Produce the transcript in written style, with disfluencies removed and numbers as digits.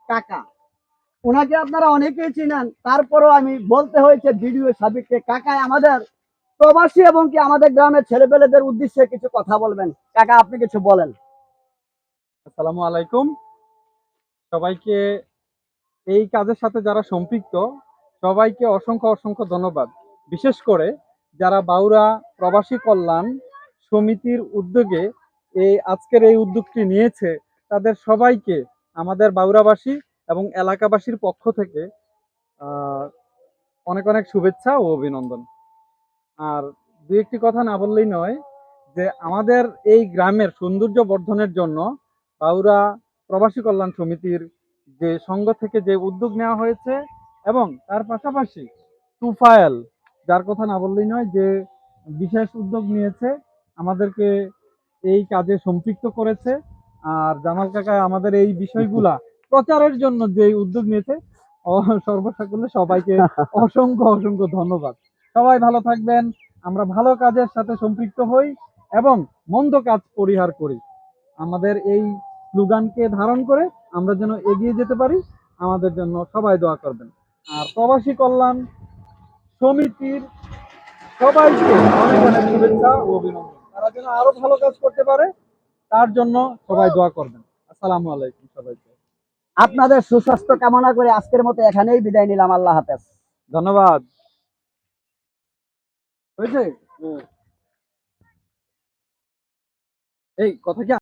কাকা। ওনাকে আপনারা অনেকেই চিনেন, তারপরেও আমি বলতে হয়েছে ভিডিও সাবিককে। কাকা আমাদের প্রবাসী এবং কি আমাদের গ্রামের ছেলেপেলেদের উদ্দেশ্যে কিছু কথা বলবেন। কাকা আপনি কিছু বলেন। আসসালামু আলাইকুম সবাইকে। এই কাজের সাথে যারা সম্পৃক্ত সবাইকে অসংখ্য অসংখ্য ধন্যবাদ। বিশেষ করে যারা বাউরা প্রবাসী কল্যাণ সমিতির উদ্যোগে আজকের এই উদ্যোগটি নিয়েছে, তাদের সবাইকে আমাদের বাউরাবাসী এবং এলাকাবাসীর পক্ষ থেকে আহ, অনেক অনেক শুভেচ্ছা ও অভিনন্দন। আর দু একটি কথা না বললেই নয় যে আমাদের এই গ্রামের সৌন্দর্য বর্ধনের জন্য বাউরা প্রবাসী কল্যাণ সমিতির যে সংঘ থেকে যে উদ্যোগ নেওয়া হয়েছে, এবং তার পাশাপাশি তুফায়েল, যার কথা না বললেই নয়, যে বিশেষ উদ্যোগ নিয়েছে, আমাদেরকে এই কাজে সম্পৃক্ত করেছে। আর জামাল কাকা আমাদের এই বিষয়গুলা প্রচারের জন্য যে উদ্যোগ নিয়েছে, সর্বসাকুল্যে সবাইকে অসংখ্য অসংখ্য ধন্যবাদ। সবাই ভালো থাকবেন, আমরা ভালো কাজের সাথে সম্পৃক্ত হই এবং মন্দ কাজ পরিহার করি। আমাদের এই স্লোগানকে ধারণ করে আমরা যেন এগিয়ে যেতে পারি, আমাদের জন্য সবাই দোয়া করবেন। আর প্রবাসী কল্যাণ সমিতির সবাইকে অনেক অনেক শুভেচ্ছা ও অভিনন্দন। তারা যেন আরো ভালো কাজ করতে পারে, তার জন্য সবাই দোয়া করবেন। আসসালামু আলাইকুম সবাইকে। আপনাদের সুস্বাস্থ্য কামনা করে আজকের মতো এখানেই বিদায় নিলাম। আল্লাহ হাফেজ। ধন্যবাদ। হয়েছে? এই কথা কি